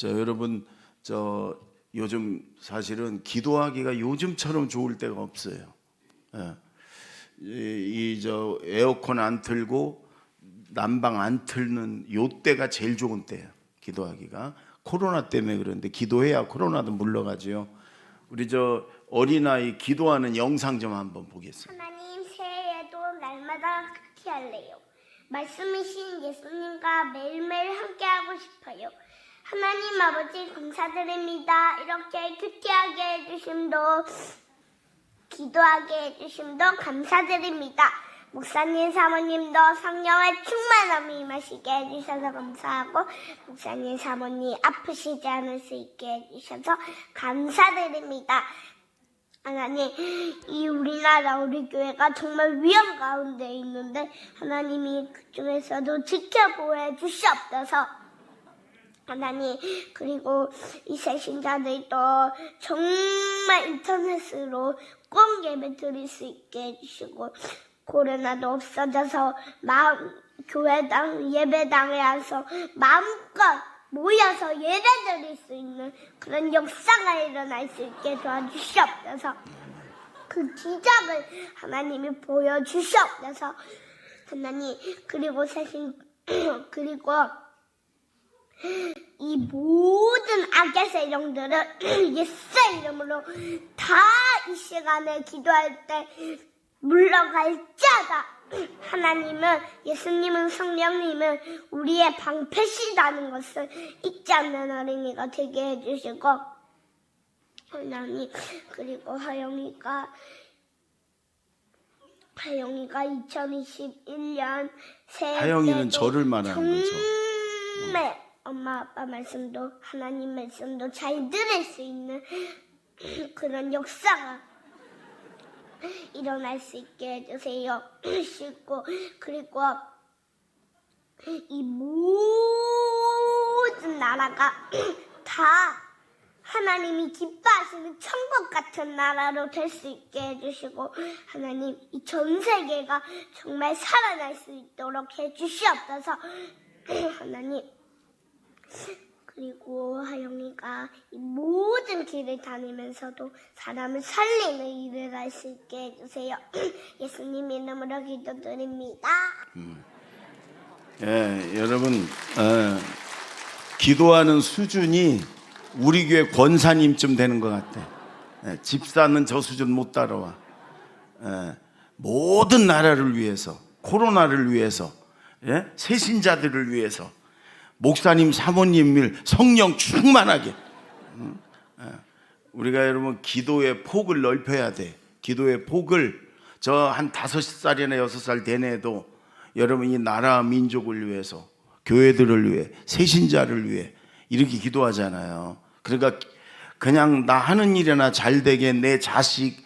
여러분 요즘 사실은 기도하기가 요즘처럼 좋을 때가 없어요. 에어컨 안 틀고 난방 안 틀는 요 때가 제일 좋은 때예요. 기도하기가 코로나 때문에 그런데 기도해야 코로나도 물러가지요. 우리 어린아이 기도하는 영상 좀 한번 보겠습니다. 하나님, 새해에도 날마다 큐티할래요. 말씀이신 예수님과 매일매일 함께하고 싶어요. 하나님 아버지 감사드립니다. 이렇게 큐티하게 해주심도 기도하게 해주심도 감사드립니다. 목사님 사모님도 성령의 충만함이 임하시게 해주셔서 감사하고, 목사님 사모님 아프시지 않을 수 있게 해주셔서 감사드립니다. 하나님, 이 우리나라 우리 교회가 정말 위험 가운데 있는데 하나님이 그중에서도 지켜보여 주시옵소서. 하나님, 그리고 이 새신자들도 정말 인터넷으로 꼭 예배 드릴 수 있게 해주시고, 코로나도 없어져서 교회당 예배당에 와서 마음껏 모여서 예배 드릴 수 있는 그런 역사가 일어날 수 있게 도와주시옵소서. 그 기적을 하나님이 보여주시옵소서. 하나님, 그리고 그리고 이 모든 악의 세력들을 예수의 이름으로 다 이 시간에 기도할 때 물러갈지어다. 하나님은, 예수님은, 성령님은 우리의 방패시다는 것을 잊지 않는 어린이가 되게 해주시고, 하나님, 그리고 하영이가 2021년 새해 하영이는 저를 말하는 거죠. 정말 엄마 아빠 말씀도 하나님 말씀도 잘 들을 수 있는 그런 역사가 일어날 수 있게 해주세요. 그리고 이 모든 나라가 다 하나님이 기뻐하시는 천국 같은 나라로 될 수 있게 해주시고, 하나님, 이 전 세계가 정말 살아날 수 있도록 해주시옵소서. 하나님, 그리고 하영이가 이 모든 길을 다니면서도 사람을 살리는 일을 할 수 있게 해주세요. 예수님 이름으로 기도드립니다. 여러분, 기도하는 수준이 우리 교회 권사님쯤 되는 것 같아. 집사는 저 수준 못 따라와. 모든 나라를 위해서, 코로나를 위해서, 새신자들을 위해서, 목사님, 사모님을 성령 충만하게. 우리가 여러분 기도의 폭을 넓혀야 돼. 기도의 폭을 한 5살이나 6살 된 애도 여러분 이 나라 민족을 위해서, 교회들을 위해, 새신자를 위해 이렇게 기도하잖아요. 그러니까 그냥 나 하는 일이나 잘 되게 내 자식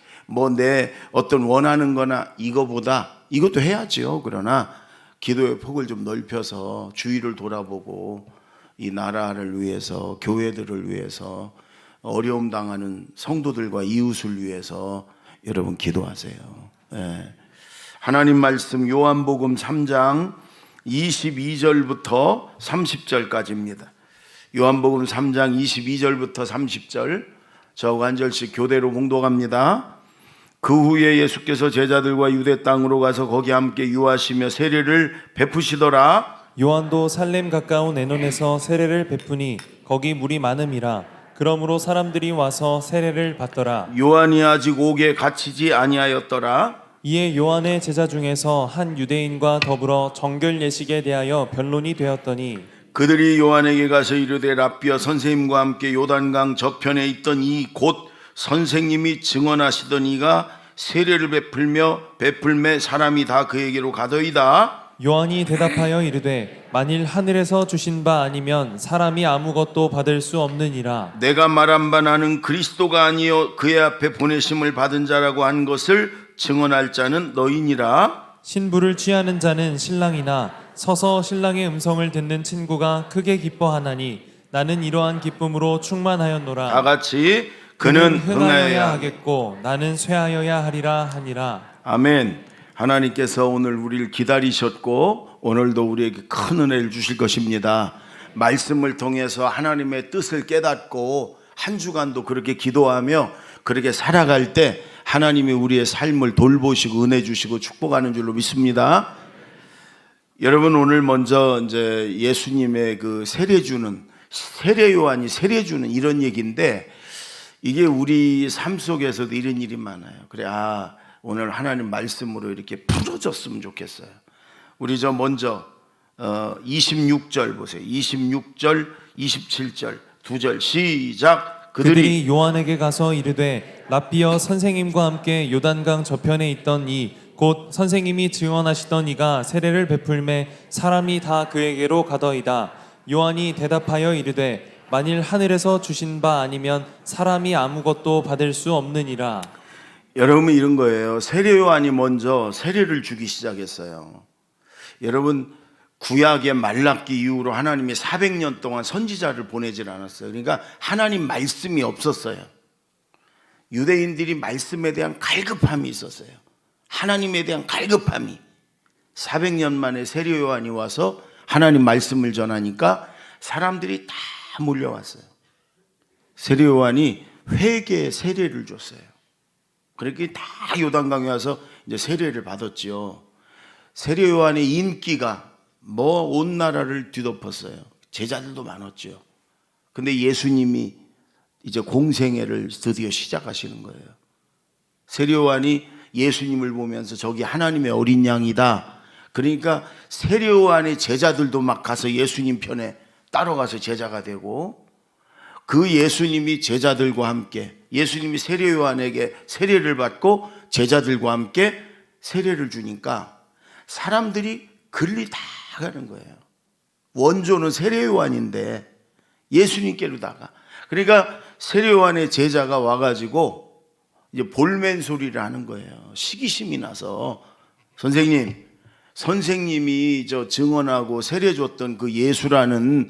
내 어떤 원하는 거나 이것도 해야죠. 그러나 기도의 폭을 좀 넓혀서 주위를 돌아보고 이 나라를 위해서, 교회들을 위해서, 어려움 당하는 성도들과 이웃을 위해서 여러분 기도하세요. 하나님 말씀 요한복음 3장 22절부터 30절까지입니다. 요한복음 3장 22절부터 30절 저하고 한 절씩 교대로 봉독합니다. 그 후에 예수께서 제자들과 유대 땅으로 가서 거기 함께 유하시며 세례를 베푸시더라. 요한도 살렘 가까운 에논에서 세례를 베푸니 거기 물이 많음이라. 그러므로 사람들이 와서 세례를 받더라. 요한이 아직 옥에 갇히지 아니하였더라. 이에 요한의 제자 중에서 한 유대인과 더불어 정결 예식에 대하여 변론이 되었더니 그들이 요한에게 가서 이르되 랍비여, 선생님과 함께 요단강 저편에 있던 이 곧 선생님이 증언하시던 이가 세례를 베풀매 사람이 다 그에게로 가더이다. 요한이 대답하여 이르되 만일 하늘에서 주신 바 아니면 사람이 아무것도 받을 수 없느니라. 내가 말한 바 나는 그리스도가 아니요 그의 앞에 보내심을 받은 자라고 한 것을 증언할 자는 너희니라. 신부를 취하는 자는 신랑이나 서서 신랑의 음성을 듣는 친구가 크게 기뻐하나니 나는 이러한 기쁨으로 충만하였노라. 다 같이 그는 흥하여야 하겠고 나는 쇠하여야 하리라 하니라. 아멘. 하나님께서 오늘 우리를 기다리셨고 오늘도 우리에게 큰 은혜를 주실 것입니다. 말씀을 통해서 하나님의 뜻을 깨닫고 한 주간도 그렇게 기도하며 그렇게 살아갈 때 하나님이 우리의 삶을 돌보시고 은혜 주시고 축복하는 줄로 믿습니다. 여러분, 오늘 먼저 이제 예수님의 그 세례 요한이 세례 주는 이런 얘기인데, 이게 우리 삶 속에서도 이런 일이 많아요. 그래, 오늘 하나님 말씀으로 이렇게 풀어졌으면 좋겠어요. 우리 먼저 26절 보세요. 26절, 27절 두 절 시작. 그들이 요한에게 가서 이르되 라삐여, 선생님과 함께 요단강 저편에 있던 이 곧 선생님이 증언하시던 이가 세례를 베풀매 사람이 다 그에게로 가더이다. 요한이 대답하여 이르되 만일 하늘에서 주신 바 아니면 사람이 아무것도 받을 수 없느니라. 여러분, 이런 거예요. 세례 요한이 먼저 세례를 주기 시작했어요. 여러분, 구약의 말라기 이후로 하나님이 400년 동안 선지자를 보내질 않았어요. 그러니까 하나님 말씀이 없었어요. 유대인들이 말씀에 대한 갈급함이 있었어요. 하나님에 대한 갈급함이. 400년 만에 세례 요한이 와서 하나님 말씀을 전하니까 사람들이 다 몰려왔어요. 세례 요한이 회개의 세례를 줬어요. 그렇게 다 요단강에 와서 이제 세례를 받았지요. 세례 요한의 인기가 온 나라를 뒤덮었어요. 제자들도 많았죠. 근데 예수님이 이제 공생애를 드디어 시작하시는 거예요. 세례 요한이 예수님을 보면서 저기 하나님의 어린 양이다. 그러니까 세례 요한의 제자들도 막 가서 예수님 편에 따라가서 제자가 되고, 그 예수님이 제자들과 함께, 예수님이 세례 요한에게 세례를 받고 제자들과 함께 세례를 주니까 사람들이 글리 다 가는 거예요. 원조는 세례 요한인데 예수님께로다가. 그러니까 세례 요한의 제자가 와가지고 이제 볼멘 소리를 하는 거예요. 시기심이 나서, 선생님이 저 증언하고 세례 줬던 그 예수라는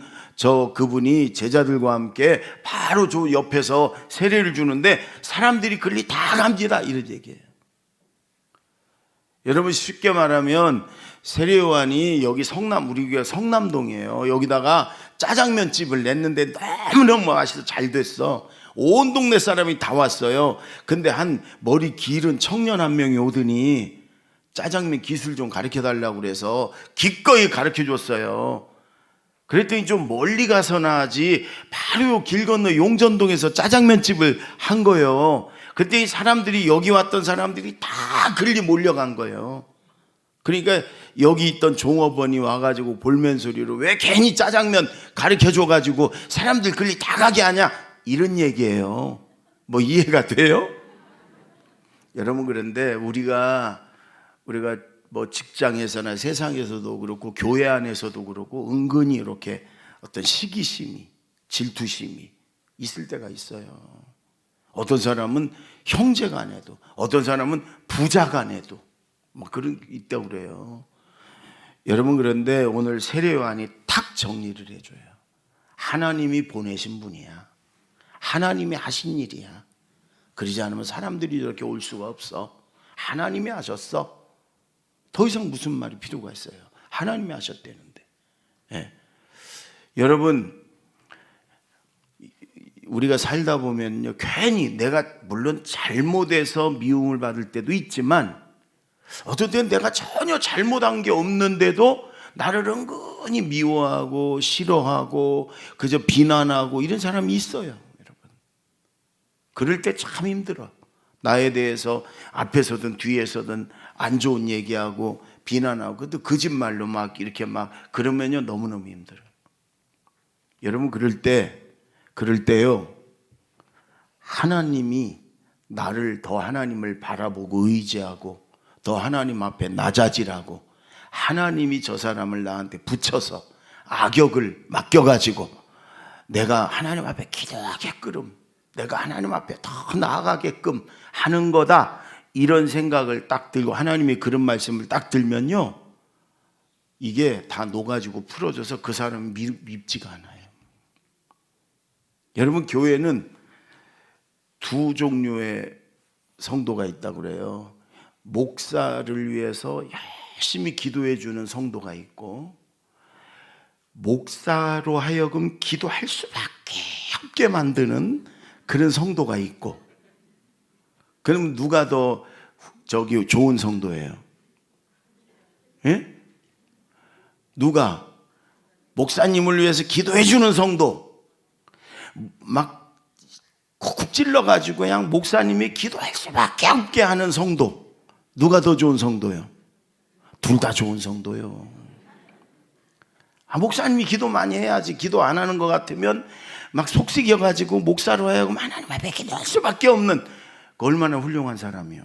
그분이 제자들과 함께 바로 저 옆에서 세례를 주는데 사람들이 글리 다 갑니다, 이런 얘기예요. 여러분, 쉽게 말하면 세례 요한이 여기 우리 교회 성남동이에요. 여기다가 짜장면 집을 냈는데 너무너무 맛있어, 잘 됐어. 온 동네 사람이 다 왔어요. 근데 한 머리 길은 청년 한 명이 오더니 짜장면 기술 좀 가르쳐 달라고 그래서 기꺼이 가르쳐 줬어요. 그랬더니 좀 멀리 가서나 하지, 바로 길 건너 용전동에서 짜장면 집을 한 거예요. 그때 사람들이, 여기 왔던 사람들이 다 글리 몰려간 거예요. 그러니까 여기 있던 종업원이 와가지고 볼멘 소리로 왜 괜히 짜장면 가르쳐 줘가지고 사람들 글리 다 가게 하냐, 이런 얘기예요. 이해가 돼요? 여러분, 그런데 우리가 직장에서나 세상에서도 그렇고 교회 안에서도 그렇고 은근히 이렇게 어떤 시기심이, 질투심이 있을 때가 있어요. 어떤 사람은 형제 간에도, 어떤 사람은 부자 간에도 그런 게 있다고 그래요. 여러분, 그런데 오늘 세례 요한이 탁 정리를 해줘요. 하나님이 보내신 분이야. 하나님이 하신 일이야. 그러지 않으면 사람들이 이렇게 올 수가 없어. 하나님이 하셨어. 더 이상 무슨 말이 필요가 있어요. 하나님이 하셨다는데. 예. 여러분, 우리가 살다 보면요, 괜히 내가 물론 잘못해서 미움을 받을 때도 있지만, 어떤 때는 내가 전혀 잘못한 게 없는데도 나를 은근히 미워하고 싫어하고 그저 비난하고 이런 사람이 있어요, 여러분. 그럴 때 참 힘들어. 나에 대해서 앞에서든 뒤에서든 안 좋은 얘기하고 비난하고, 그것도 거짓말로 막 이렇게 막 그러면요, 너무너무 힘들어요. 여러분, 그럴 때요, 하나님이 나를 더 하나님을 바라보고 의지하고 더 하나님 앞에 낮아지라고, 하나님이 저 사람을 나한테 붙여서 악역을 맡겨가지고 내가 하나님 앞에 기도하게끔, 내가 하나님 앞에 더 나아가게끔 하는 거다, 이런 생각을 딱 들고 하나님이 그런 말씀을 딱 들면요, 이게 다 녹아지고 풀어져서 그 사람이 밉지가 않아요. 여러분, 교회는 두 종류의 성도가 있다고 그래요. 목사를 위해서 열심히 기도해 주는 성도가 있고, 목사로 하여금 기도할 수밖에 없게 만드는 그런 성도가 있고, 그럼 누가 더 좋은 성도예요? 예? 누가 목사님을 위해서 기도해 주는 성도, 막 쿡쿡 찔러가지고 그냥 목사님이 기도할 수밖에 없게 하는 성도, 누가 더 좋은 성도예요? 둘 다 좋은 성도예요. 목사님이 기도 많이 해야지. 기도 안 하는 것 같으면 막 속삭여가지고 목사로 하여금 하나님 앞에 기도할 수밖에 없는, 그 얼마나 훌륭한 사람이요.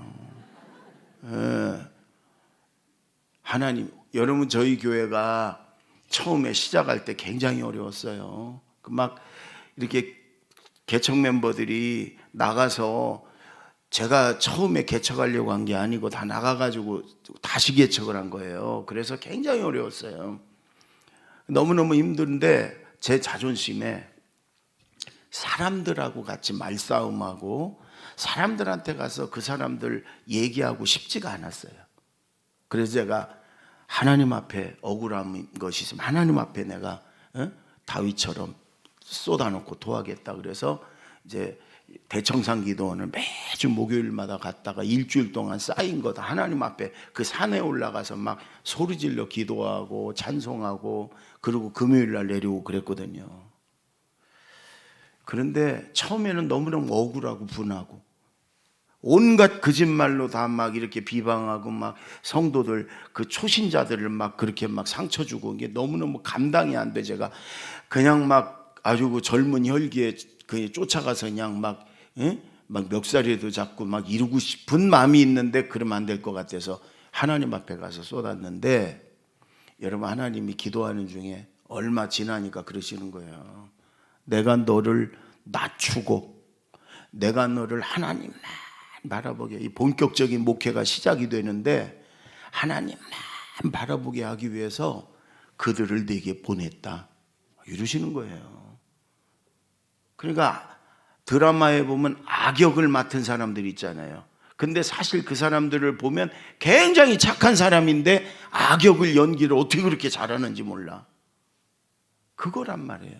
하나님, 여러분, 저희 교회가 처음에 시작할 때 굉장히 어려웠어요. 막 이렇게 개척 멤버들이 나가서, 제가 처음에 개척하려고 한 게 아니고 다 나가가지고 다시 개척을 한 거예요. 그래서 굉장히 어려웠어요. 너무너무 힘든데 제 자존심에 사람들하고 같이 말싸움하고 사람들한테 가서 그 사람들 얘기하고 싶지가 않았어요. 그래서 제가 하나님 앞에 억울한 것이 있으면 하나님 앞에 내가 다윗처럼 쏟아놓고 도와겠다. 그래서 이제 대청산 기도원을 매주 목요일마다 갔다가 일주일 동안 쌓인 거 다 하나님 앞에 그 산에 올라가서 막 소리질러 기도하고 찬송하고, 그리고 금요일 날 내려오고 그랬거든요. 그런데 처음에는 너무너무 억울하고 분하고 온갖 거짓말로 다 막 이렇게 비방하고, 막 성도들 그 초신자들을 막 그렇게 막 상처 주고, 이게 너무너무 감당이 안 돼. 제가 그냥 막 아주 그 젊은 혈기에 그냥 쫓아가서 그냥 막 멱살이라도 잡고 막 이루고 싶은 마음이 있는데, 그러면 안 될 것 같아서 하나님 앞에 가서 쏟았는데, 여러분, 하나님이 기도하는 중에 얼마 지나니까 그러시는 거예요. 내가 너를 낮추고 내가 너를 하나님만 바라보게, 이 본격적인 목회가 시작이 되는데 하나님만 바라보게 하기 위해서 그들을 내게 보냈다, 이러시는 거예요. 그러니까 드라마에 보면 악역을 맡은 사람들이 있잖아요. 근데 사실 그 사람들을 보면 굉장히 착한 사람인데 악역을 연기를 어떻게 그렇게 잘하는지 몰라. 그거란 말이에요.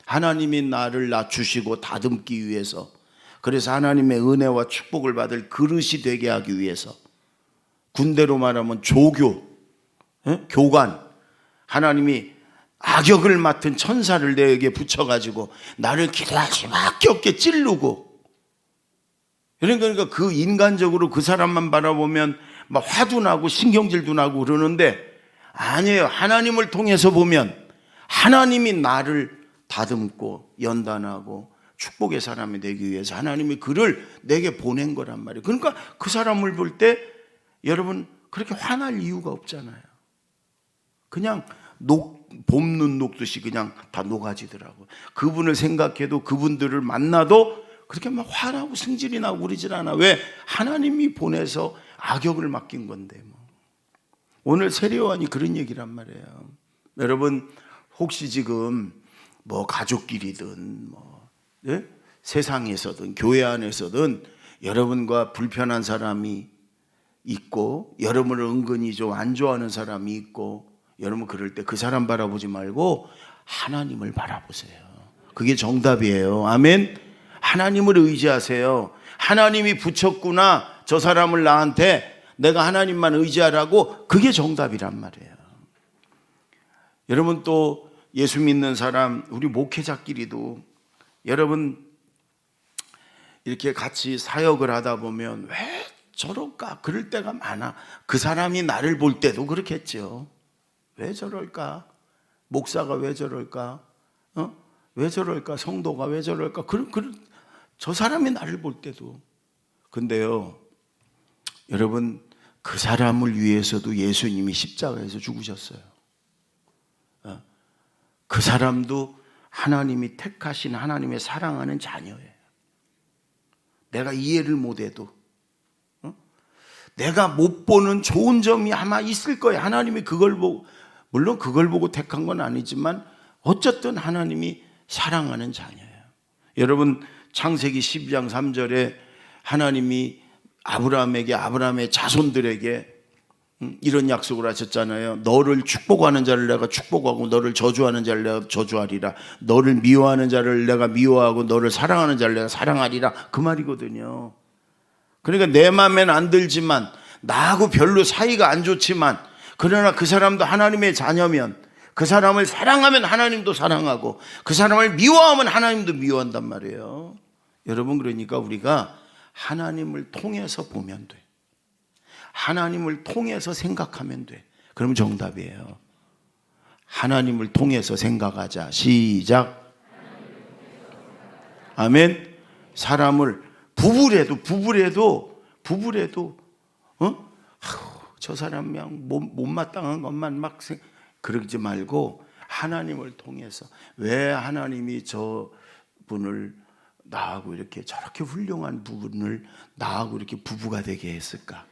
하나님이 나를 낮추시고 다듬기 위해서, 그래서 하나님의 은혜와 축복을 받을 그릇이 되게 하기 위해서, 군대로 말하면 조교, 교관, 하나님이 악역을 맡은 천사를 내게 붙여가지고 나를 기도할 수밖에 없게 찌르고, 그러니까 그 인간적으로 그 사람만 바라보면 막 화도 나고 신경질도 나고 그러는데, 아니에요. 하나님을 통해서 보면 하나님이 나를 다듬고 연단하고 축복의 사람이 되기 위해서 하나님이 그를 내게 보낸 거란 말이에요. 그러니까 그 사람을 볼 때 여러분 그렇게 화날 이유가 없잖아요. 그냥 봄눈 녹듯이 그냥 다 녹아지더라고요. 그분을 생각해도, 그분들을 만나도 그렇게 막 화나고 승질이 나고 그러질 않아. 왜? 하나님이 보내서 악역을 맡긴 건데. 오늘 세례요한이 그런 얘기란 말이에요. 여러분, 혹시 지금 뭐 가족끼리든 세상에서든 교회 안에서든 여러분과 불편한 사람이 있고, 여러분을 은근히 좀 안 좋아하는 사람이 있고, 여러분 그럴 때 그 사람 바라보지 말고 하나님을 바라보세요. 그게 정답이에요. 아멘. 하나님을 의지하세요. 하나님이 붙였구나, 저 사람을 나한테, 내가 하나님만 의지하라고. 그게 정답이란 말이에요. 여러분, 또 예수 믿는 사람, 우리 목회자끼리도 여러분 이렇게 같이 사역을 하다 보면 왜 저럴까 그럴 때가 많아. 그 사람이 나를 볼 때도 그렇겠죠. 왜 저럴까? 목사가 왜 저럴까? 왜 저럴까? 성도가 왜 저럴까? 저 사람이 나를 볼 때도. 근데요, 여러분, 그 사람을 위해서도 예수님이 십자가에서 죽으셨어요. 그 사람도 하나님이 택하신 하나님의 사랑하는 자녀예요. 내가 이해를 못해도, 내가 못 보는 좋은 점이 아마 있을 거예요. 하나님이 그걸 보고, 물론 그걸 보고 택한 건 아니지만 어쨌든 하나님이 사랑하는 자녀예요. 여러분, 창세기 12장 3절에 하나님이 아브라함에게, 아브라함의 자손들에게 이런 약속을 하셨잖아요. 너를 축복하는 자를 내가 축복하고 너를 저주하는 자를 내가 저주하리라. 너를 미워하는 자를 내가 미워하고 너를 사랑하는 자를 내가 사랑하리라. 그 말이거든요. 그러니까 내 마음에는 안 들지만, 나하고 별로 사이가 안 좋지만, 그러나 그 사람도 하나님의 자녀면, 그 사람을 사랑하면 하나님도 사랑하고, 그 사람을 미워하면 하나님도 미워한단 말이에요. 여러분, 그러니까 우리가 하나님을 통해서 보면 돼. 하나님을 통해서 생각하면 돼. 그럼 정답이에요. 하나님을 통해서 생각하자. 시작. 아멘. 사람을 부부래도 저 사람 그냥 못마땅한 것만 막 그러지 말고 하나님을 통해서, 왜 하나님이 저 분을 나하고 이렇게 저렇게 훌륭한 부분을 나하고 이렇게 부부가 되게 했을까?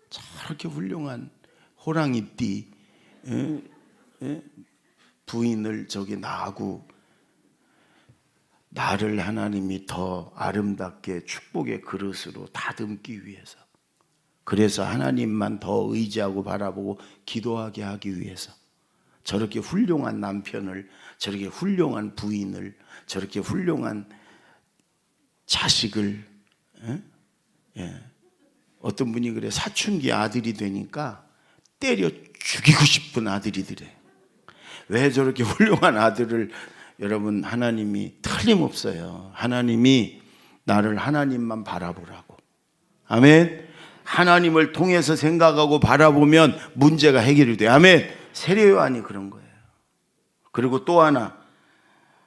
저렇게 훌륭한 호랑이띠 부인을 저기 나하고, 나를 하나님이 더 아름답게 축복의 그릇으로 다듬기 위해서, 그래서 하나님만 더 의지하고 바라보고 기도하게 하기 위해서 저렇게 훌륭한 남편을, 저렇게 훌륭한 부인을, 저렇게 훌륭한 자식을, 어떤 분이 그래, 사춘기 아들이 되니까 때려 죽이고 싶은 아들이더래. 왜 저렇게 훌륭한 아들을, 여러분, 하나님이 틀림없어요. 하나님이 나를 하나님만 바라보라고. 아멘. 하나님을 통해서 생각하고 바라보면 문제가 해결이 돼요. 아멘. 세례요한이 그런 거예요. 그리고 또 하나,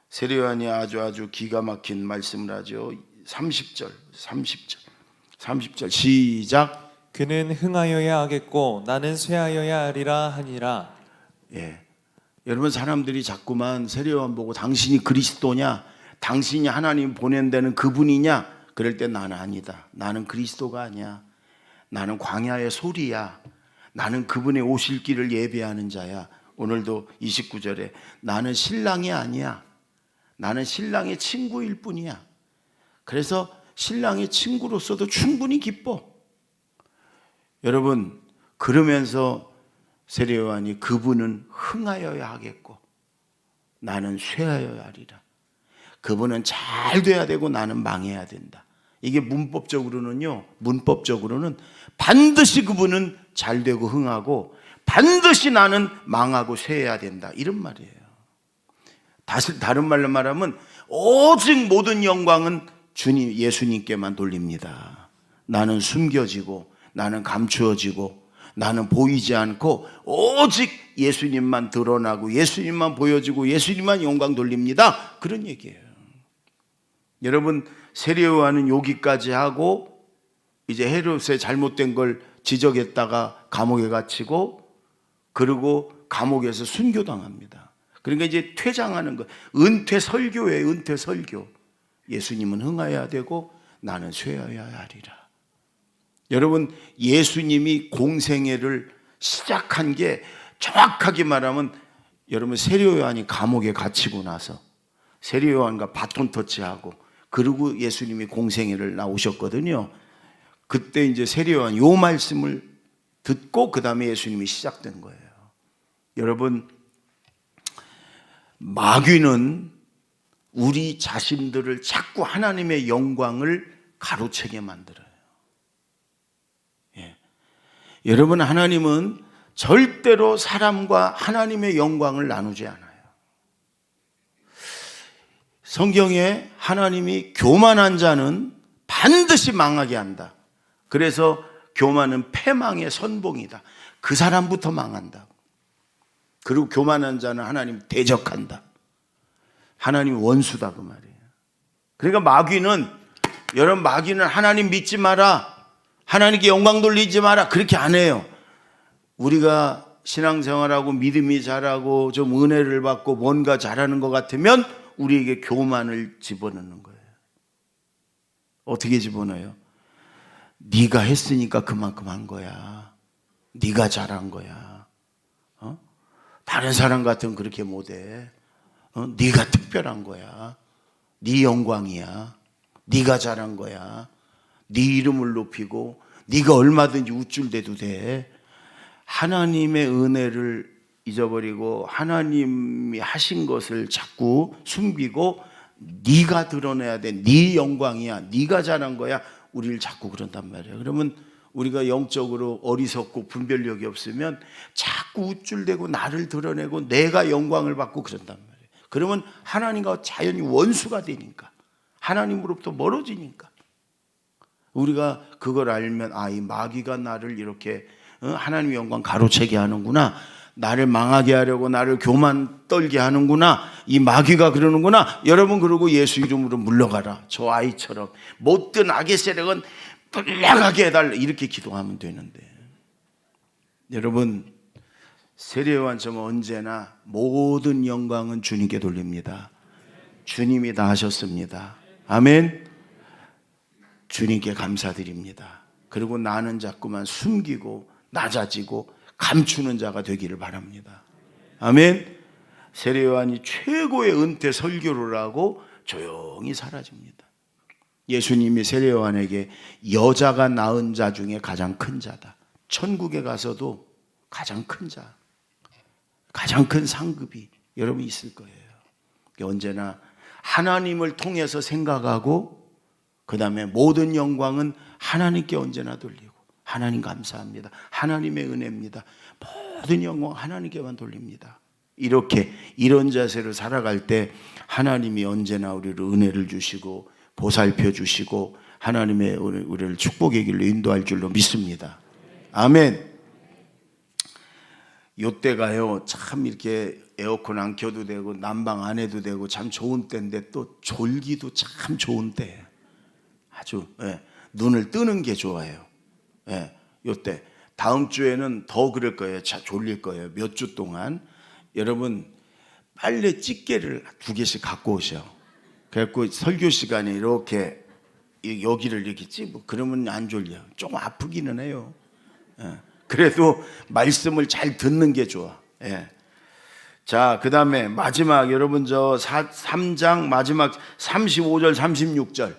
세례요한이 아주 기가 막힌 말씀을 하죠. 30절 시작. 그는 흥하여야 하겠고 나는 쇠하여야 하리라 하니라. 여러분, 사람들이 자꾸만 세례요한 보고 당신이 그리스도냐, 당신이 하나님 보낸 데는 그분이냐, 그럴 때 나는 아니다. 나는 그리스도가 아니야. 나는 광야의 소리야. 나는 그분의 오실 길을 예배하는 자야. 오늘도 29절에 나는 신랑이 아니야. 나는 신랑의 친구일 뿐이야. 그래서 신랑의 친구로서도 충분히 기뻐. 여러분, 그러면서 세례요한이 그분은 흥하여야 하겠고 나는 쇠하여야 하리라. 그분은 잘 돼야 되고 나는 망해야 된다. 이게 문법적으로는 반드시 그분은 잘 되고 흥하고 반드시 나는 망하고 쇠해야 된다, 이런 말이에요. 다른 말로 말하면 오직 모든 영광은 주님 예수님께만 돌립니다. 나는 숨겨지고 나는 감추어지고 나는 보이지 않고 오직 예수님만 드러나고 예수님만 보여지고 예수님만 영광 돌립니다, 그런 얘기예요. 여러분, 세례요한은 여기까지 하고 이제 헤롯의 잘못된 걸 지적했다가 감옥에 갇히고, 그리고 감옥에서 순교당합니다. 그러니까 이제 퇴장하는 거, 은퇴 설교예요. 은퇴 설교. 예수님은 흥하여야 되고 나는 쇠하여야 하리라. 여러분, 예수님이 공생애를 시작한 게 정확하게 말하면, 여러분, 세례요한이 감옥에 갇히고 나서 세례요한과 바톤 터치하고, 그리고 예수님이 공생애를 나오셨거든요. 그때 이제 세례요한 요 말씀을 듣고 그 다음에 예수님이 시작된 거예요. 여러분, 마귀는 우리 자신들을 자꾸 하나님의 영광을 가로채게 만들어요. 여러분, 하나님은 절대로 사람과 하나님의 영광을 나누지 않아요. 성경에 하나님이 교만한 자는 반드시 망하게 한다. 그래서 교만은 패망의 선봉이다. 그 사람부터 망한다. 그리고 교만한 자는 하나님 대적한다. 하나님 원수다, 그 말이에요. 그러니까 마귀는 하나님 믿지 마라, 하나님께 영광 돌리지 마라, 그렇게 안 해요. 우리가 신앙생활하고 믿음이 잘하고 좀 은혜를 받고 뭔가 잘하는 것 같으면 우리에게 교만을 집어넣는 거예요. 어떻게 집어넣어요? 네가 했으니까 그만큼 한 거야. 네가 잘한 거야. 다른 사람 같으면 그렇게 못해. 네가 특별한 거야. 네 영광이야. 네가 잘한 거야. 네 이름을 높이고 네가 얼마든지 우쭐대도 돼. 하나님의 은혜를 잊어버리고 하나님이 하신 것을 자꾸 숨기고 네가 드러내야 돼. 네 영광이야. 네가 잘한 거야. 우리를 자꾸 그런단 말이에요. 그러면 우리가 영적으로 어리석고 분별력이 없으면 자꾸 우쭐대고 나를 드러내고 내가 영광을 받고 그런단 말이에요. 그러면 하나님과 자연히 원수가 되니까, 하나님으로부터 멀어지니까. 우리가 그걸 알면 이 마귀가 나를 이렇게 하나님의 영광 가로채게 하는구나, 나를 망하게 하려고 나를 교만 떨게 하는구나, 이 마귀가 그러는구나. 여러분, 그러고 예수 이름으로 물러가라. 저 아이처럼 못된 악의 세력은 물러가게 해달라, 이렇게 기도하면 되는데, 여러분, 세례요한처럼 언제나 모든 영광은 주님께 돌립니다. 주님이 다 하셨습니다. 아멘. 주님께 감사드립니다. 그리고 나는 자꾸만 숨기고 낮아지고 감추는 자가 되기를 바랍니다. 아멘. 세례요한이 최고의 은퇴 설교를 하고 조용히 사라집니다. 예수님이 세례요한에게 여자가 낳은 자 중에 가장 큰 자다, 천국에 가서도 가장 큰 자, 가장 큰 상급이 여러분 있을 거예요. 언제나 하나님을 통해서 생각하고 그 다음에 모든 영광은 하나님께 언제나 돌리고, 하나님 감사합니다, 하나님의 은혜입니다, 모든 영광 하나님께만 돌립니다. 이렇게 이런 자세로 살아갈 때 하나님이 언제나 우리를 은혜를 주시고 보살펴 주시고 하나님의 우리를 축복의 길로 인도할 줄로 믿습니다. 아멘. 요때가요 참 이렇게 에어컨 안 켜도 되고 난방 안 해도 되고 참 좋은 때인데 또 졸기도 참 좋은 때예요. 아주 눈을 뜨는 게 좋아요. 요때 다음 주에는 더 그럴 거예요. 졸릴 거예요. 몇 주 동안. 여러분, 빨래 집게를 2개씩 갖고 오셔. 그래갖고 설교 시간에 이렇게 여기를 이렇게 찝고 그러면 안 졸려. 조금 아프기는 해요. 그래도 말씀을 잘 듣는 게 좋아. 자, 그 다음에 마지막, 여러분 저 3장 마지막 35절 36절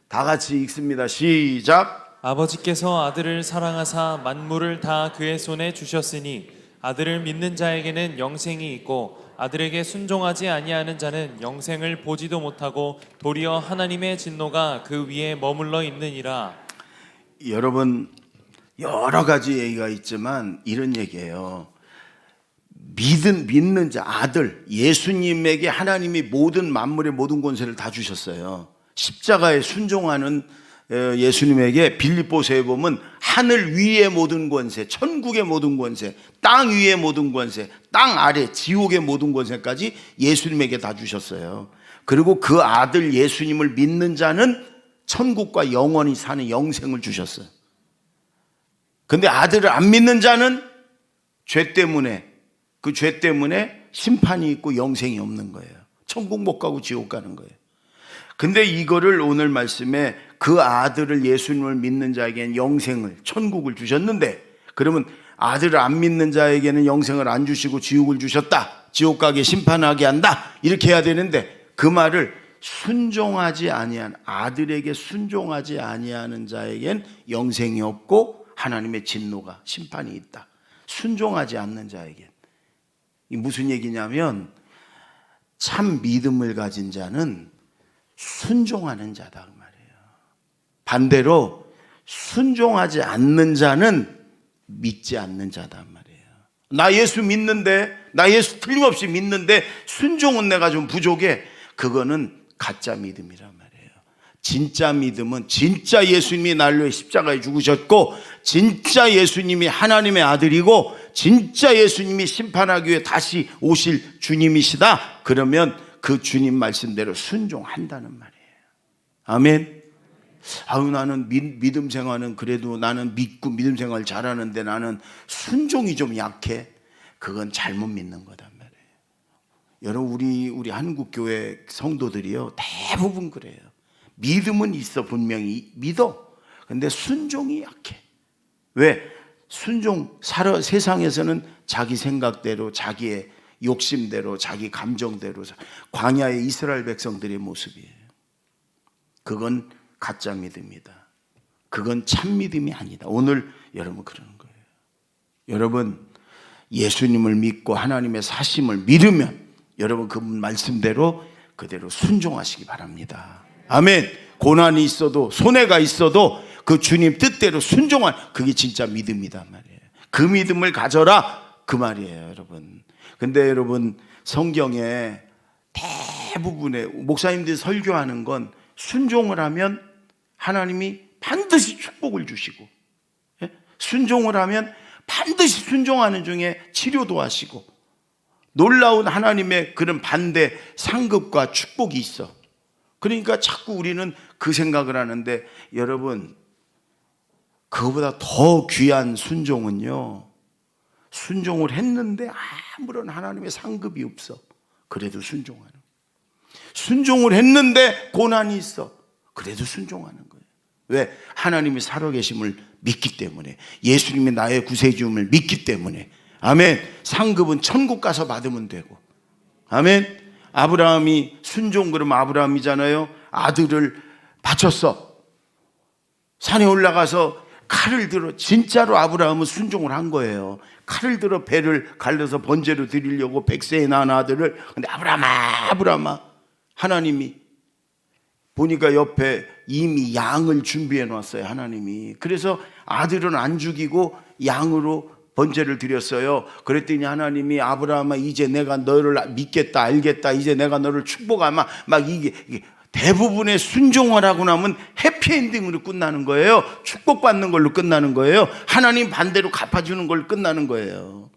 다 같이 읽습니다. 시작. 아버지께서 아들을 사랑하사 만물을 다 그의 손에 주셨으니 아들을 믿는 자에게는 영생이 있고 아들에게 순종하지 아니하는 자는 영생을 보지도 못하고 도리어 하나님의 진노가 그 위에 머물러 있느니라. 여러분, 여러 가지 얘기가 있지만 이런 얘기예요. 믿는 자, 아들 예수님에게 하나님이 모든 만물의 모든 권세를 다 주셨어요. 십자가에 순종하는 예수님에게 빌립보서에 보면 하늘 위의 모든 권세, 천국의 모든 권세, 땅 위의 모든 권세, 땅 아래 지옥의 모든 권세까지 예수님에게 다 주셨어요. 그리고 그 아들 예수님을 믿는 자는 천국과 영원히 사는 영생을 주셨어요. 근데 아들을 안 믿는 자는 죄 때문에, 그 죄 때문에 심판이 있고 영생이 없는 거예요. 천국 못 가고 지옥 가는 거예요. 근데 이거를 오늘 말씀에 그 아들을 예수님을 믿는 자에게는 영생을, 천국을 주셨는데, 그러면 아들을 안 믿는 자에게는 영생을 안 주시고 지옥을 주셨다, 지옥 가게 심판하게 한다, 이렇게 해야 되는데, 그 말을 순종하지 아니한, 아들에게 순종하지 아니하는 자에겐 영생이 없고 하나님의 진노가, 심판이 있다. 순종하지 않는 자에겐. 이 무슨 얘기냐면 참 믿음을 가진 자는 순종하는 자다 그 말이에요. 반대로 순종하지 않는 자는 믿지 않는 자단 말이에요. 나 예수 믿는데, 나 예수 틀림없이 믿는데 순종은 내가 좀 부족해. 그거는 가짜 믿음이란 말이에요. 진짜 믿음은 진짜 예수님이 날로 십자가에 죽으셨고 진짜 예수님이 하나님의 아들이고 진짜 예수님이 심판하기 위해 다시 오실 주님이시다. 그러면 그 주님 말씀대로 순종한다는 말이에요. 아멘. 나는 믿음 생활은 그래도 나는 믿고 믿음 생활 잘하는데 나는 순종이 좀 약해. 그건 잘못 믿는 거단 말이에요. 여러분, 우리 한국교회 성도들이요 대부분 그래요. 믿음은 있어, 분명히 믿어. 근데 순종이 약해. 왜? 세상에서는 자기 생각대로, 자기의 욕심대로, 자기 감정대로, 광야의 이스라엘 백성들의 모습이에요. 그건 가짜 믿음이다. 그건 참 믿음이 아니다. 오늘 여러분 그러는 거예요. 여러분 예수님을 믿고 하나님의 사심을 믿으면 여러분 그 말씀대로 그대로 순종하시기 바랍니다. 아멘. 고난이 있어도 손해가 있어도 그 주님 뜻대로 순종한 그게 진짜 믿음이다 말이에요. 그 믿음을 가져라 그 말이에요, 여러분. 근데 여러분 성경에 대부분의 목사님들이 설교하는 건 순종을 하면 하나님이 반드시 축복을 주시고, 순종을 하면 반드시 순종하는 중에 치료도 하시고, 놀라운 하나님의 그런 반대 상급과 축복이 있어. 그러니까 자꾸 우리는 그 생각을 하는데, 여러분 그거보다 더 귀한 순종은요, 순종을 했는데 아무런 하나님의 상급이 없어. 그래도 순종하는 거예요. 순종을 했는데 고난이 있어. 그래도 순종하는 거예요. 왜? 하나님이 살아계심을 믿기 때문에, 예수님이 나의 구세주임을 믿기 때문에. 아멘. 상급은 천국 가서 받으면 되고. 아멘. 아브라함이 순종, 그러면 아브라함이잖아요. 아들을 바쳤어. 산에 올라가서 칼을 들어, 진짜로 아브라함은 순종을 한 거예요. 칼을 들어 배를 갈려서 번제로 드리려고 100세에 낳은 아들을. 근데 아브라함아, 하나님이 보니까 옆에 이미 양을 준비해 놨어요, 하나님이. 그래서 아들은 안 죽이고 양으로 번제를 드렸어요. 그랬더니 하나님이 아브라함아, 이제 내가 너를 믿겠다, 알겠다, 이제 내가 너를 축복하마. 막 이게 대부분의 순종을 하고 나면 해피엔딩으로 끝나는 거예요. 축복받는 걸로 끝나는 거예요. 하나님 반대로 갚아주는 걸로 끝나는 거예요.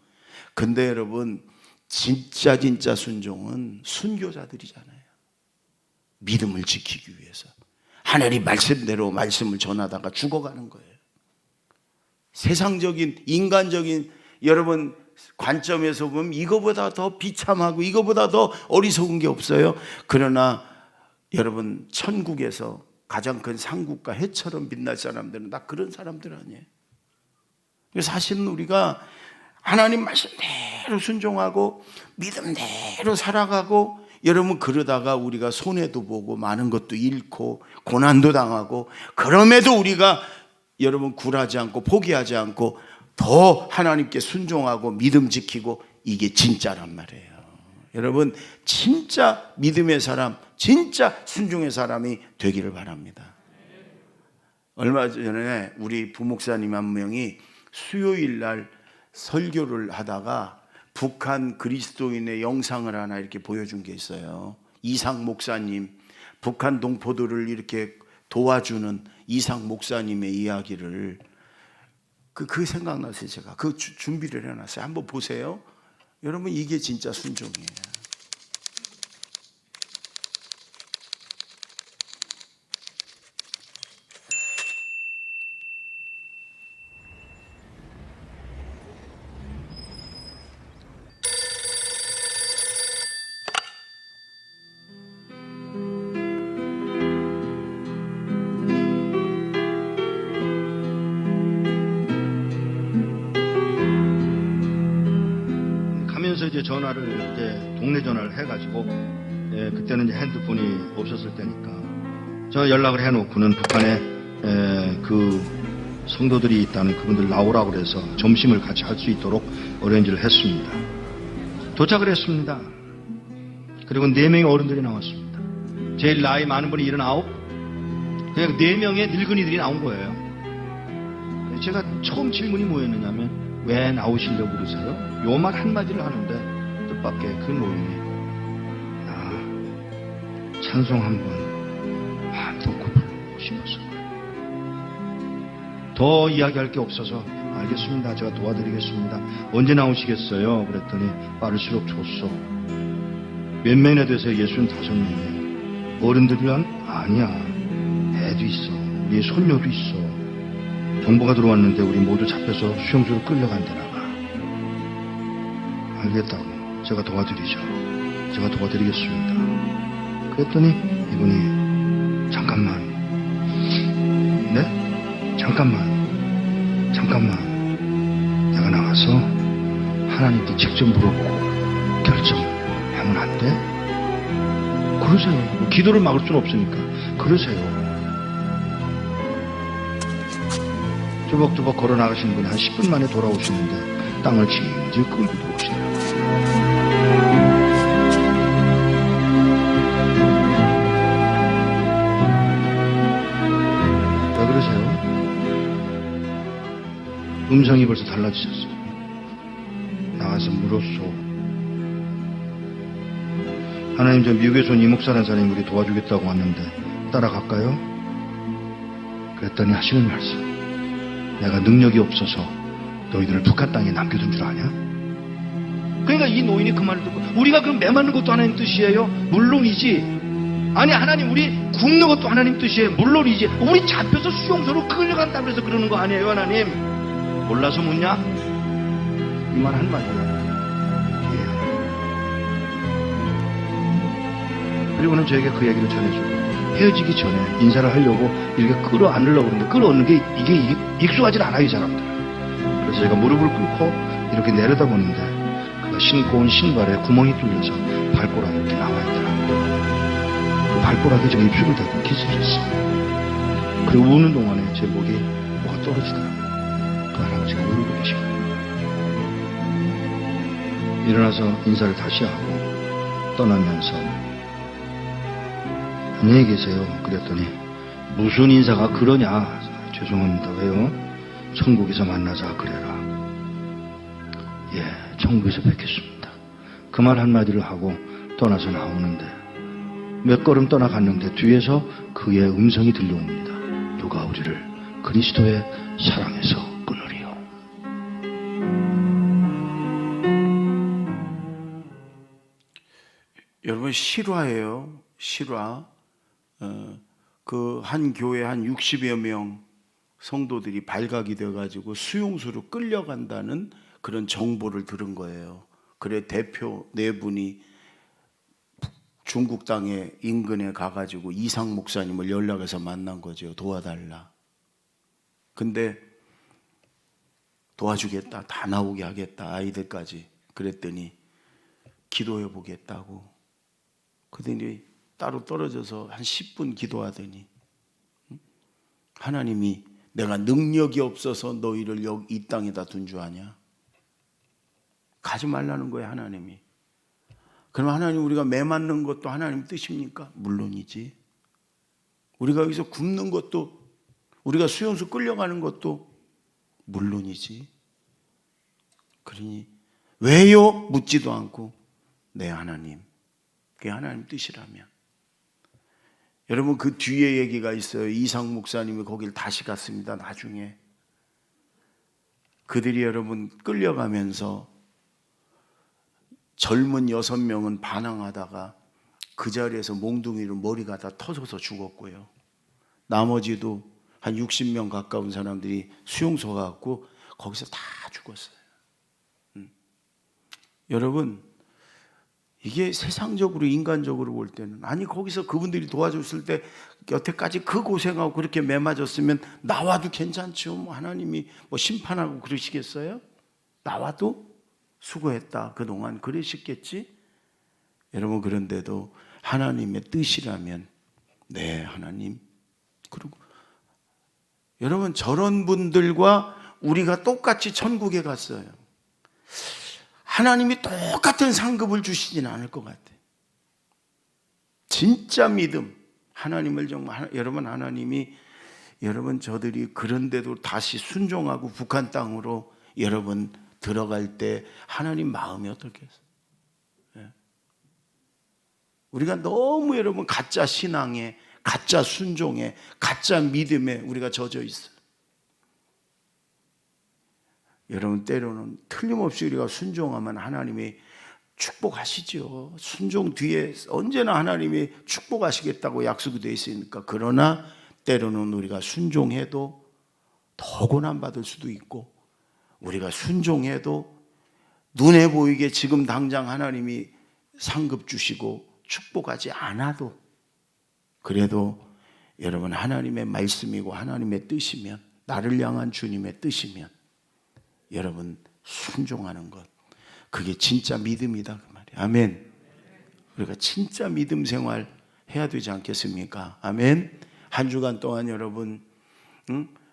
근데 여러분 진짜 순종은 순교자들이잖아요. 믿음을 지키기 위해서 하나님 말씀대로 말씀을 전하다가 죽어가는 거예요. 세상적인 인간적인 여러분 관점에서 보면 이거보다 더 비참하고 이거보다 더 어리석은 게 없어요. 그러나 여러분 천국에서 가장 큰 상급과 해처럼 빛날 사람들은 다 그런 사람들 아니에요. 사실은 우리가 하나님 말씀대로 순종하고 믿음대로 살아가고, 여러분 그러다가 우리가 손해도 보고 많은 것도 잃고 고난도 당하고, 그럼에도 우리가 여러분 굴하지 않고 포기하지 않고 더 하나님께 순종하고 믿음 지키고, 이게 진짜란 말이에요. 여러분 진짜 믿음의 사람, 진짜 순종의 사람이 되기를 바랍니다. 얼마 전에 우리 부목사님 한 명이 수요일 날 설교를 하다가 북한 그리스도인의 영상을 하나 이렇게 보여준 게 있어요. 이상 목사님, 북한 동포들을 이렇게 도와주는 이상 목사님의 이야기를 그 생각나서 제가 그 준비를 해놨어요. 한번 보세요. 여러분 이게 진짜 순종이에요. 이제 전화를 이제 동네 전화를 해가지고, 그때는 이제 핸드폰이 없었을 때니까 저 연락을 해놓고는 북한에 그 성도들이 있다는 그분들 나오라고 그래서 점심을 같이 할 수 있도록 어레인지를 했습니다. 도착을 했습니다. 그리고 4명의 어른들이 나왔습니다. 제일 나이 많은 분이 79, 그냥 4명의 늙은이들이 나온 거예요. 제가 처음 질문이 뭐였느냐면, 왜 나오시려고 그러세요? 요 말 한마디를 하는데 뜻밖의 그 노인이 찬송 한번 놓고 부르고 싶어서. 더 이야기할 게 없어서 알겠습니다, 제가 도와드리겠습니다. 언제 나오시겠어요? 그랬더니 빠를수록 좋소. 몇 명이나 되세요? 65명이에요. 어른들이란? 아니야, 애도 있어, 우리 손녀도 있어. 정보가 들어왔는데 우리 모두 잡혀서 수용소로 끌려간다나 봐. 알겠다고. 제가 도와드리죠. 제가 도와드리겠습니다. 그랬더니 이분이 잠깐만. 네? 잠깐만. 내가 나가서 하나님께 직접 물어보고 결정하면 안 돼? 그러세요. 기도를 막을 수는 없으니까 그러세요. 뚜벅뚜벅 걸어 나가시는 분이 한 10분 만에 돌아오시는데 땅을 질질 끌고 들어오시더라고요. 왜 그러세요? 음성이 벌써 달라지셨어. 나가서 물었소. 하나님, 저 미국에서 온 이목사라는 사람이 우리 도와주겠다고 왔는데 따라갈까요? 그랬더니 하시는 말씀, 내가 능력이 없어서 너희들을 북한 땅에 남겨둔 줄 아냐? 그러니까 이 노인이 그 말을 듣고, 우리가 그럼 매 맞는 것도 하나님 뜻이에요? 물론이지. 아니, 하나님, 우리 굶는 것도 하나님 뜻이에요? 물론이지. 우리 잡혀서 수용소로 끌려간다고 해서 그러는 거 아니에요, 하나님? 몰라서 묻냐? 이 말 한마디야. 그리고는 저에게 그 얘기를 전해주고, 헤어지기 전에 인사를 하려고 이렇게 끌어안으려고 그러는데, 끌어안는 게 이게 익숙하지 않아요, 이 사람들. 그래서 제가 무릎을 꿇고 이렇게 내려다보는데, 그가 신고 온 신발에 구멍이 뚫려서 발가락이 이렇게 나와 있더라고요. 그 발가락에 제가 입술을 대고 키스를 했어요. 그리고 우는 동안에 제 목에 뭐가 떨어지더라고요. 그 할아버지가 울고 계신 거예요. 일어나서 인사를 다시 하고 떠나면서, 안녕히 계세요. 그랬더니, 무슨 인사가 그러냐? 죄송합니다. 왜요? 천국에서 만나자 그래라. 예, 천국에서 뵙겠습니다. 그 말 한마디를 하고 떠나서 나오는데, 몇 걸음 떠나갔는데 뒤에서 그의 음성이 들려옵니다. 누가 우리를 그리스도의 사랑에서 끊으리요. 여러분, 실화예요. 실화. 그 한 교회 한 60여 명 성도들이 발각이 돼가지고 수용소로 끌려간다는 그런 정보를 들은 거예요. 그래 대표 네 분이 중국 땅에 인근에 가가지고 이상 목사님을 연락해서 만난 거죠. 도와달라. 근데 도와주겠다. 다 나오게 하겠다. 아이들까지. 그랬더니 기도해 보겠다고. 그랬더니 따로 떨어져서 한 10분 기도하더니 하나님이 내가 능력이 없어서 너희를 여기 이 땅에다 둔 줄 아냐? 가지 말라는 거예요, 하나님이. 그럼 하나님, 우리가 매 맞는 것도 하나님 뜻입니까? 물론이지. 우리가 여기서 굶는 것도, 우리가 수용소 끌려가는 것도 물론이지. 그러니 왜요? 묻지도 않고, 네, 하나님. 그게 하나님 뜻이라면. 여러분, 그 뒤에 얘기가 있어요. 이상 목사님이 거길 다시 갔습니다. 나중에 그들이 여러분 끌려가면서 젊은 6명은 반항하다가 그 자리에서 몽둥이로 머리가 다 터져서 죽었고요. 나머지도 한 60명 가까운 사람들이 수용소 가고 거기서 다 죽었어요. 여러분, 이게 세상적으로 인간적으로 볼 때는, 아니 거기서 그분들이 도와줬을 때 여태까지 그 고생하고 그렇게 매맞았으면 나와도 괜찮죠. 뭐 하나님이 뭐 심판하고 그러시겠어요? 나와도 수고했다 그동안 그러시겠지. 여러분, 그런데도 하나님의 뜻이라면, 네, 하나님. 그리고 여러분, 저런 분들과 우리가 똑같이 천국에 갔어요. 하나님이 똑같은 상급을 주시진 않을 것 같아요. 진짜 믿음, 하나님을 정말, 여러분, 하나님이, 여러분, 저들이 그런데도 다시 순종하고 북한 땅으로 여러분 들어갈 때 하나님 마음이 어떻겠어요? 예. 우리가 너무 여러분 가짜 신앙에, 가짜 순종에, 가짜 믿음에 우리가 젖어 있어요. 여러분, 때로는 틀림없이 우리가 순종하면 하나님이 축복하시죠. 순종 뒤에 언제나 하나님이 축복하시겠다고 약속이 되어 있으니까. 그러나 때로는 우리가 순종해도 더 고난받을 수도 있고, 우리가 순종해도 눈에 보이게 지금 당장 하나님이 상급 주시고 축복하지 않아도, 그래도 여러분, 하나님의 말씀이고 하나님의 뜻이면, 나를 향한 주님의 뜻이면 여러분 순종하는 것, 그게 진짜 믿음이다 그 말이에요. 아멘. 우리가 진짜 믿음 생활 해야 되지 않겠습니까? 아멘. 한 주간 동안 여러분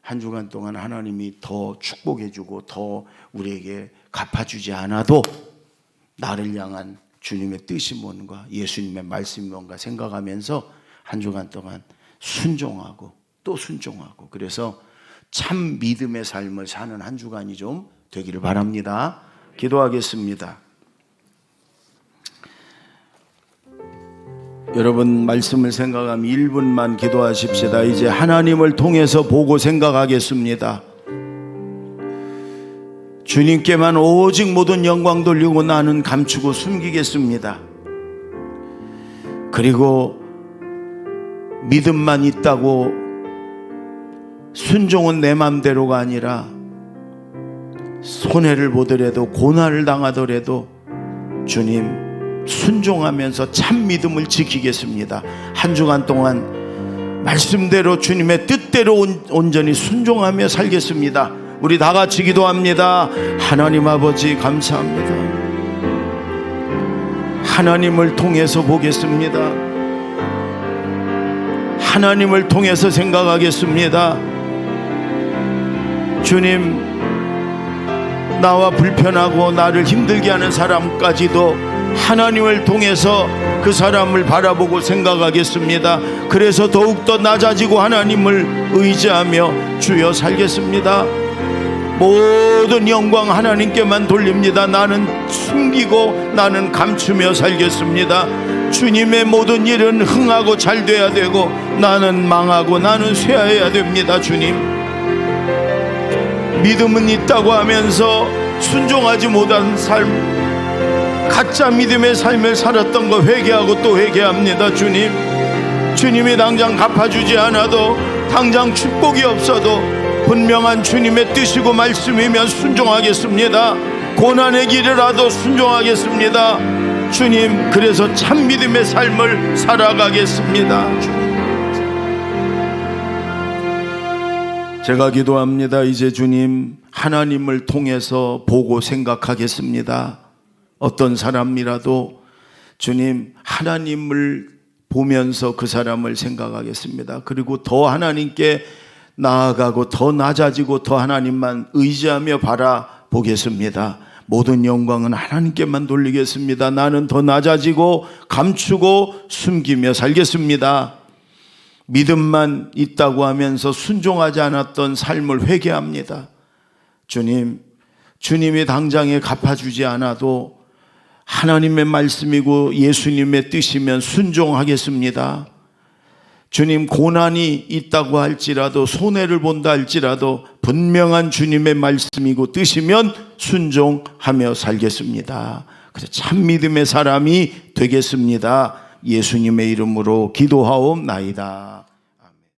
한 주간 동안 하나님이 더 축복해주고 더 우리에게 갚아주지 않아도 나를 향한 주님의 뜻이 뭔가, 예수님의 말씀이 뭔가 생각하면서 한 주간 동안 순종하고 또 순종하고, 그래서 참 믿음의 삶을 사는 한 주간이 좀 되기를 바랍니다. 기도하겠습니다. 여러분, 말씀을 생각하면 1분만 기도하십시다. 이제 하나님을 통해서 보고 생각하겠습니다. 주님께만 오직 모든 영광 돌리고 나는 감추고 숨기겠습니다. 그리고 믿음만 있다고 순종은 내 맘대로가 아니라 손해를 보더라도 고난을 당하더라도 주님 순종하면서 참 믿음을 지키겠습니다. 한 주간 동안 말씀대로 주님의 뜻대로 온전히 순종하며 살겠습니다. 우리 다 같이 기도합니다. 하나님 아버지 감사합니다. 하나님을 통해서 보겠습니다. 하나님을 통해서 생각하겠습니다. 주님, 나와 불편하고 나를 힘들게 하는 사람까지도 하나님을 통해서 그 사람을 바라보고 생각하겠습니다. 그래서 더욱더 낮아지고 하나님을 의지하며 주여 살겠습니다. 모든 영광 하나님께만 돌립니다. 나는 숨기고 나는 감추며 살겠습니다. 주님의 모든 일은 흥하고 잘 돼야 되고 나는 망하고 나는 쇠해야 됩니다. 주님, 믿음은 있다고 하면서 순종하지 못한 삶, 가짜 믿음의 삶을 살았던 거 회개하고 또 회개합니다. 주님, 주님이 당장 갚아주지 않아도, 당장 축복이 없어도 분명한 주님의 뜻이고 말씀이면 순종하겠습니다. 고난의 길이라도 순종하겠습니다. 주님, 그래서 참 믿음의 삶을 살아가겠습니다. 주님, 제가 기도합니다. 이제 주님, 하나님을 통해서 보고 생각하겠습니다. 어떤 사람이라도 주님, 하나님을 보면서 그 사람을 생각하겠습니다. 그리고 더 하나님께 나아가고 더 낮아지고 더 하나님만 의지하며 바라보겠습니다. 모든 영광은 하나님께만 돌리겠습니다. 나는 더 낮아지고 감추고 숨기며 살겠습니다. 믿음만 있다고 하면서 순종하지 않았던 삶을 회개합니다. 주님, 주님이 당장에 갚아주지 않아도 하나님의 말씀이고 예수님의 뜻이면 순종하겠습니다. 주님, 고난이 있다고 할지라도, 손해를 본다 할지라도 분명한 주님의 말씀이고 뜻이면 순종하며 살겠습니다. 그래서 참 믿음의 사람이 되겠습니다. 예수님의 이름으로 기도하옵나이다.